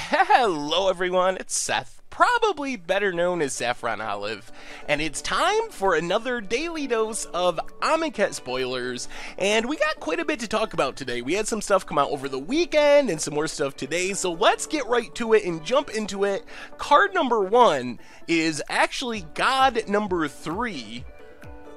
Hello everyone, it's Seth, probably better known as Saffron Olive, and it's time for another daily dose of Amonkhet spoilers, and we got quite a bit to talk about today. We had some stuff come out over the weekend and some more stuff today, so let's get right to it and jump into it. Card number 1 is actually God number 3,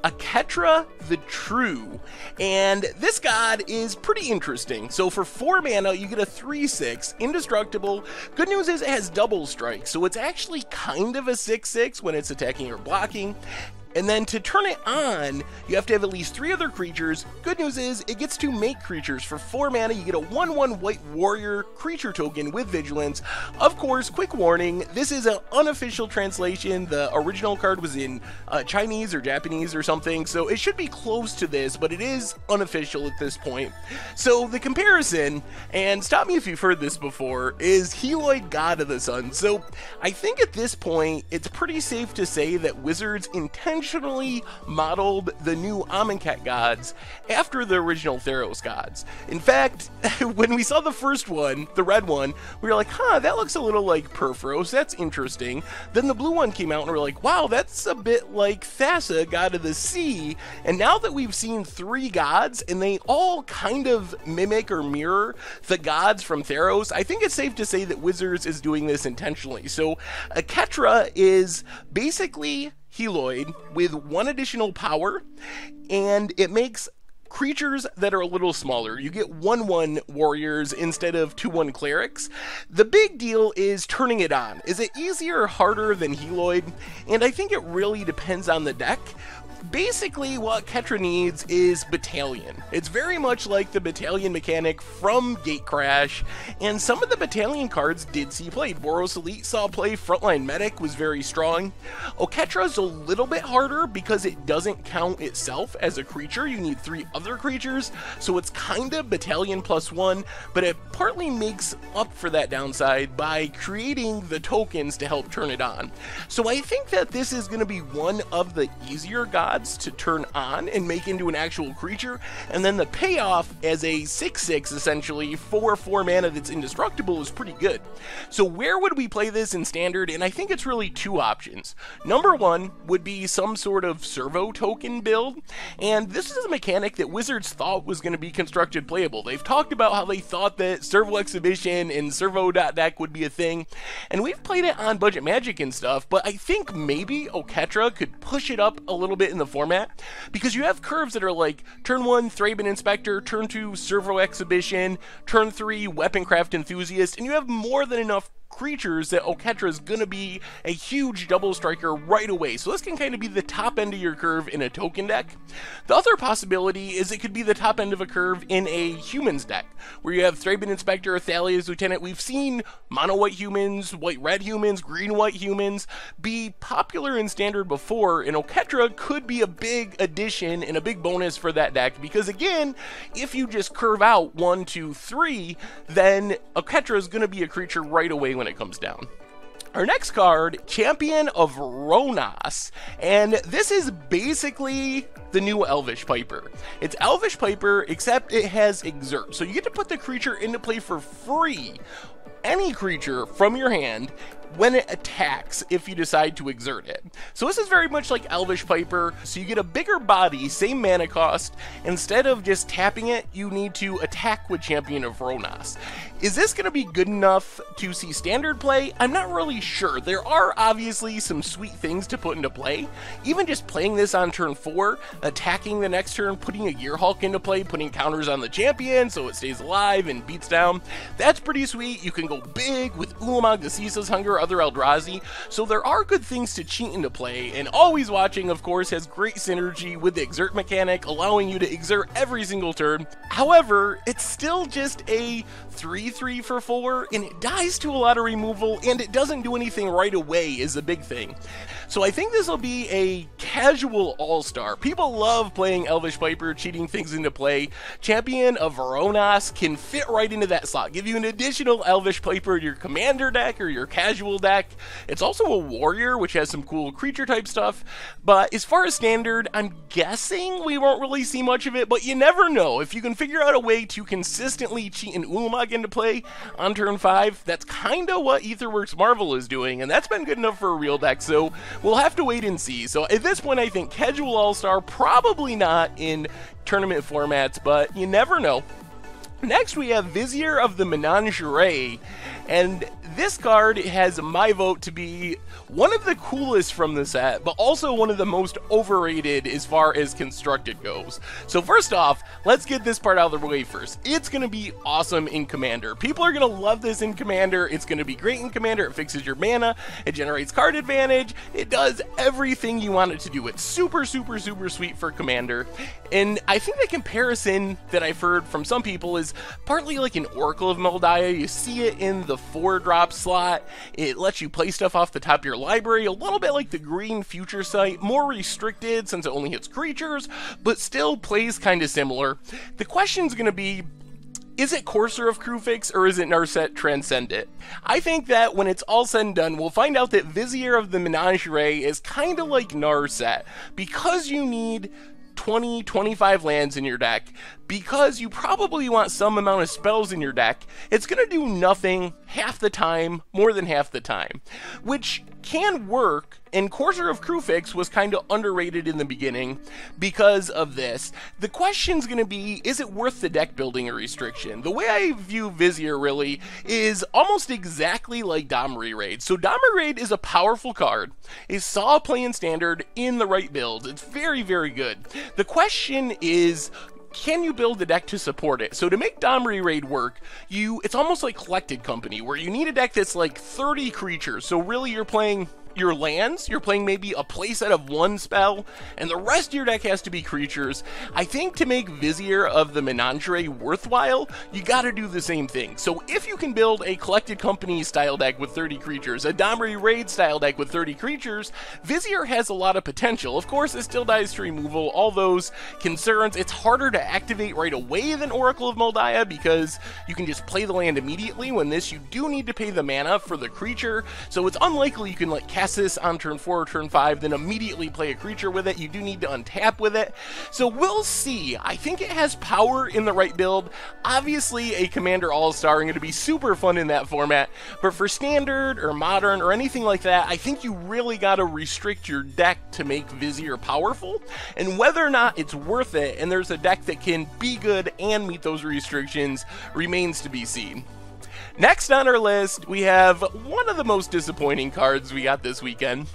Oketra the True, and this god is pretty interesting. So for 4 mana, you get a 3/6, indestructible. Good news is it has double strike, so it's actually kind of a 6/6 when it's attacking or blocking. And then to turn it on, you have to have at least 3 other creatures. Good news is, it gets to make creatures. For 4 mana, you get a 1/1 white warrior creature token with vigilance. Of course, quick warning, this is an unofficial translation. The original card was in Chinese or Japanese or something, so it should be close to this, but it is unofficial at this point. So the comparison, and stop me if you've heard this before, is Nicol God of the Sun. So I think at this point, it's pretty safe to say that Wizards intentionally modeled the new Amonkhet Gods after the original Theros Gods. In fact, when we saw the first one, the red one, we were like, huh, that looks a little like Perforos, that's interesting. Then the blue one came out and we're like, wow, that's a bit like Thassa, God of the Sea. And now that we've seen 3 gods, and they all kind of mimic or mirror the gods from Theros, I think it's safe to say that Wizards is doing this intentionally. So Oketra is basically Heloid with 1 additional power, and it makes creatures that are a little smaller. You get 1/1 warriors instead of 2/1 clerics. The big deal is turning it on. Is it easier or harder than Heloid? And I think it really depends on the deck. Basically, what Oketra needs is Battalion. It's very much like the Battalion mechanic from Gatecrash, and some of the Battalion cards did see play. Boros Elite saw play, Frontline Medic was very strong. Oketra's a little bit harder because it doesn't count itself as a creature. You need 3 other creatures, so it's kind of Battalion +1, but it partly makes up for that downside by creating the tokens to help turn it on. So I think that this is going to be one of the easier gods to turn on and make into an actual creature, and then the payoff as a 6/6 essentially for 4 mana that's indestructible is pretty good. So where would we play this in Standard? And I think it's really 2 options. Number 1 would be some sort of servo token build, and this is a mechanic that Wizards thought was going to be constructed playable. They've talked about how they thought that Servo Exhibition and Servo.deck would be a thing, and we've played it on Budget Magic and stuff, but I think maybe Oketra could push it up a little bit in the format, because you have curves that are like turn 1 Thraben Inspector, turn 2 Servo Exhibition, turn 3 Weaponcraft Enthusiast, and you have more than enough creatures that Oketra is going to be a huge double striker right away. So this can kind of be the top end of your curve in a token deck. The other possibility is it could be the top end of a curve in a humans deck, where you have Thraben Inspector, Thalia's Lieutenant. We've seen mono-white humans, white-red humans, green-white humans be popular in Standard before, and Oketra could be a big addition and a big bonus for that deck, because again, if you just curve out 1, 2, 3, then Oketra is going to be a creature right away when it comes down. Our next card, Champion of Wurm, and this is basically the new Elvish Piper. It's Elvish Piper, except it has Exert, so you get to put the creature into play for free, any creature from your hand, when it attacks if you decide to exert it. So this is very much like Elvish Piper, so you get a bigger body, same mana cost. Instead of just tapping it, you need to attack with Champion of Wurm. Is this going to be good enough to see Standard play? I'm not really sure. There are obviously some sweet things to put into play. Even just playing this on turn 4, attacking the next turn, putting a Gearhulk into play, putting counters on the champion so it stays alive and beats down, that's pretty sweet. You can go big with Ulamog, the Ceaseless Hunger, other Eldrazi, so there are good things to cheat into play, and Always Watching, of course, has great synergy with the Exert mechanic, allowing you to exert every single turn. However, it's still just a 3/3 for 4, and it dies to a lot of removal, and it doesn't do anything right away is a big thing. So I think this will be a casual all-star. People love playing Elvish Piper, cheating things into play. Champion of Wurm can fit right into that slot, give you an additional Elvish play for your commander deck or your casual deck. It's also a warrior, which has some cool creature type stuff. But as far as standard, I'm guessing we won't really see much of it, but you never know. If you can figure out a way to consistently cheat an Ulamog into play on turn 5, that's kind of what Aetherworks Marvel is doing, and that's been good enough for a real deck, so we'll have to wait and see. So at this point, I think casual all-star, probably not in tournament formats, but you never know. Next, we have Vizier of the Menagerie, and this card has my vote to be one of the coolest from the set, but also one of the most overrated as far as constructed goes. So first off, let's get this part out of the way first. It's going to be awesome in Commander. People are going to love this in Commander. It's going to be great in Commander. It fixes your mana. It generates card advantage. It does everything you want it to do. It's super, super, super sweet for Commander. And I think the comparison that I've heard from some people is partly like an Oracle of Moldiah. You see it in the 4-drop slot. It lets you play stuff off the top of your library, a little bit like the Green Future Sight, more restricted since it only hits creatures, but still plays kind of similar. The question's going to be, is it Courser of Kruphix or is it Narset Transcendent? I think that when it's all said and done, we'll find out that Vizier of the Menagerie is kind of like Narset, because you need 20-25 lands in your deck, because you probably want some amount of spells in your deck. It's going to do nothing half the time, more than half the time, which can work, and Courser of Kruphix was kind of underrated in the beginning because of this. The question's going to be, is it worth the deck building a restriction? The way I view Vizier really is almost exactly like Domri Raid. So Domri Raid is a powerful card. It saw play in Standard in the right builds. It's very, very good. The question is, can you build a deck to support it? So to make Domri Raid work, it's almost like Collected Company, where you need a deck that's like 30 creatures. So really you're playing your lands, you're playing maybe a playset of 1 spell, and the rest of your deck has to be creatures. I think to make Vizier of the Menagerie worthwhile, you gotta do the same thing. So if you can build a Collected Company style deck with 30 creatures, a Domri Raid style deck with 30 creatures, Vizier has a lot of potential. Of course, it still dies to removal, all those concerns. It's harder to activate right away than Oracle of Moldiah, because you can just play the land immediately. When this, you do need to pay the mana for the creature, so it's unlikely you can like cast this on turn 4 or turn 5, then immediately play a creature with it. You do need to untap with it. So we'll see. I think it has power in the right build. Obviously, a Commander All-Star is going to be super fun in that format, but for Standard or Modern or anything like that, I think you really got to restrict your deck to make Vizier powerful, and whether or not it's worth it, and there's a deck that can be good and meet those restrictions, remains to be seen. Next on our list, we have one of the most disappointing cards we got this weekend,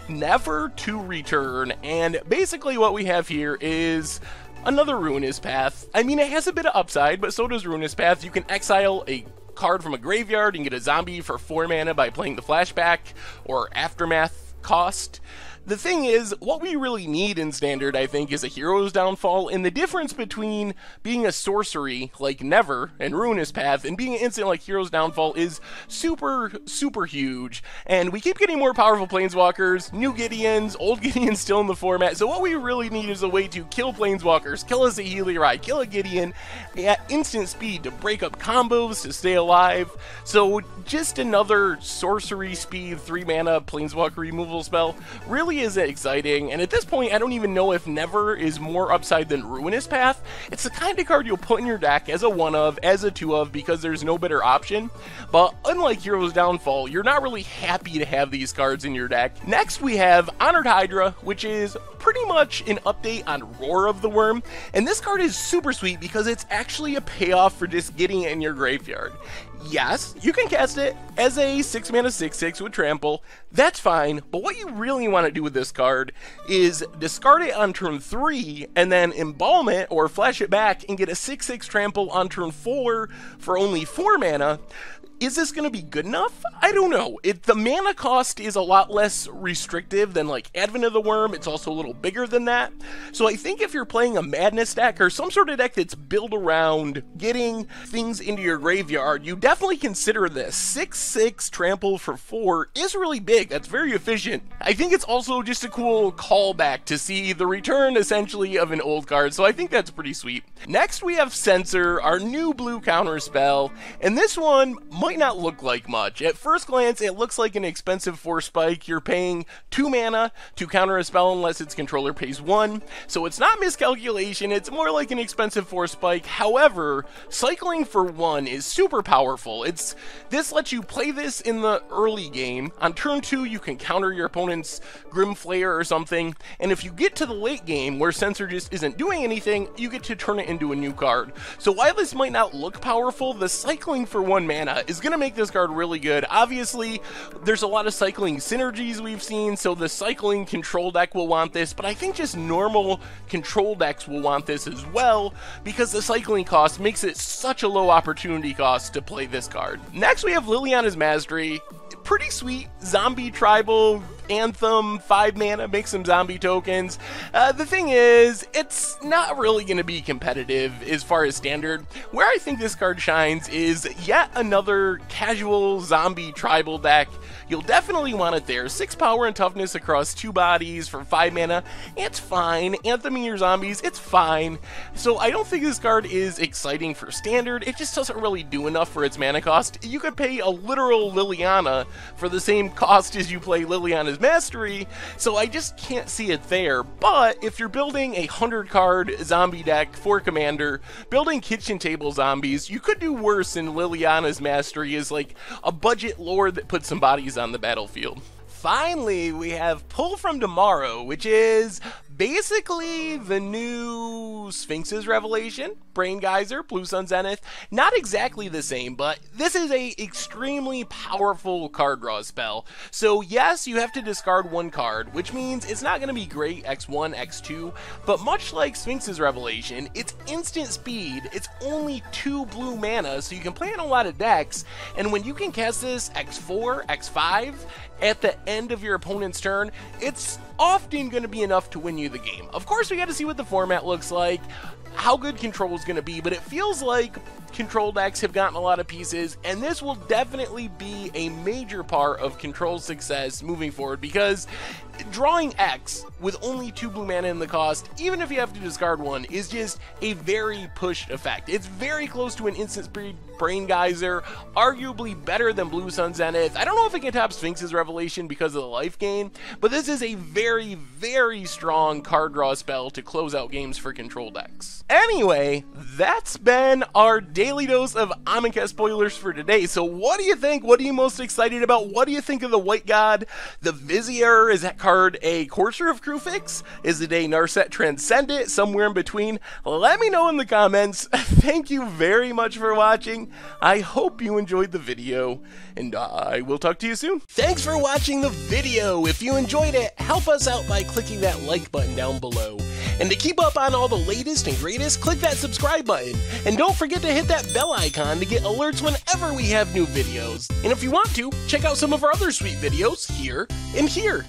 Never to Return, and basically what we have here is another Ruinous Path. I mean, it has a bit of upside, but so does Ruinous Path. You can exile a card from a graveyard and get a zombie for 4 mana by playing the Flashback or Aftermath cost. The thing is, what we really need in Standard, I think, is a Hero's Downfall, and the difference between being a sorcery like Never and Ruinous Path and being an instant like Hero's Downfall is super, super huge. And we keep getting more powerful Planeswalkers, new Gideons, old Gideons still in the format, so what we really need is a way to kill Planeswalkers, kill a Saheeli, kill a Gideon at instant speed to break up combos, to stay alive. So just another sorcery speed 3 mana Planeswalker removal spell really isn't exciting, and at this point I don't even know if Never is more upside than Ruinous Path. It's the kind of card you'll put in your deck as a 1-of, as a 2-of, because there's no better option, but unlike Hero's Downfall, you're not really happy to have these cards in your deck. Next we have Honored Hydra, which is pretty much an update on Roar of the Wurm, and this card is super sweet because it's actually a payoff for just getting it in your graveyard. Yes, you can cast it as a 6 mana 6/6 with Trample, that's fine, but what you really want to do with this card is discard it on turn 3 and then embalm it or flash it back and get a 6/6 Trample on turn 4 for only 4 mana. Is this going to be good enough? I don't know. The mana cost is a lot less restrictive than like Advent of the Wurm. It's also a little bigger than that. So I think if you're playing a Madness deck or some sort of deck that's built around getting things into your graveyard, you definitely consider this. 6/6 Trample for 4 is really big. That's very efficient. I think it's also just a cool callback to see the return essentially of an old card. So I think that's pretty sweet. Next we have Censor, our new blue counter spell, and this one might not look like much. At first glance, it looks like an expensive 4 spike. You're paying 2 mana to counter a spell unless its controller pays 1. So it's not miscalculation, it's more like an expensive 4 spike. However, cycling for 1 is super powerful. This lets you play this in the early game. On turn 2, you can counter your opponent's Grim Flayer or something. And if you get to the late game where Censor just isn't doing anything, you get to turn it into a new card. So while this might not look powerful, the cycling for 1 mana is going to make this card really good. Obviously, there's a lot of cycling synergies we've seen, so the cycling control deck will want this, but I think just normal control decks will want this as well, because the cycling cost makes it such a low opportunity cost to play this card. Next, we have Liliana's Mastery. Pretty sweet zombie tribal anthem, 5 mana, make some zombie tokens. The thing is, it's not really going to be competitive as far as standard. Where I think this card shines is yet another casual zombie tribal deck. You'll definitely want it there. 6 power and toughness across 2 bodies for 5 mana. It's fine. Antheming your zombies, it's fine. So I don't think this card is exciting for standard. It just doesn't really do enough for its mana cost. You could pay a literal Liliana for the same cost as you play Liliana's Mastery, so I just can't see it there. But if you're building a 100-card zombie deck for Commander, building kitchen table zombies, you could do worse than Liliana's Mastery is like a budget lord that puts some bodies on the battlefield. Finally, we have Pull from Tomorrow, which is basically the new Sphinx's Revelation, Brain Geyser, Blue Sun Zenith. Not exactly the same, but this is a extremely powerful card draw spell. So yes, you have to discard 1 card, which means it's not going to be great X1, X2, but much like Sphinx's Revelation, it's instant speed, it's only 2 blue mana, so you can play in a lot of decks, and when you can cast this X4, X5, at the end of your opponent's turn, it's often going to be enough to win you the game. Of course, we got to see what the format looks like, how good control is going to be, but it feels like control decks have gotten a lot of pieces, and this will definitely be a major part of control success moving forward, because drawing X with only 2 blue mana in the cost, even if you have to discard 1, is just a very pushed effect. It's very close to an instant speed Brain Geyser, arguably better than Blue Sun Zenith. I don't know if it can top Sphinx's Revelation because of the life gain, but this is a very, very strong card draw spell to close out games for control decks. Anyway, that's been our daily dose of Amonkhet spoilers for today. So what do you think? What are you most excited about? What do you think of the White God? The Vizier, is that card a Courser of Crufix? Is it a Narset Transcendent? Somewhere in between? Let me know in the comments. Thank you very much for watching. I hope you enjoyed the video, and I will talk to you soon. Thanks for watching the video. If you enjoyed it, help us out by clicking that like button down below. And to keep up on all the latest and greatest, click that subscribe button. And don't forget to hit that bell icon to get alerts whenever we have new videos. And if you want to, check out some of our other sweet videos here and here.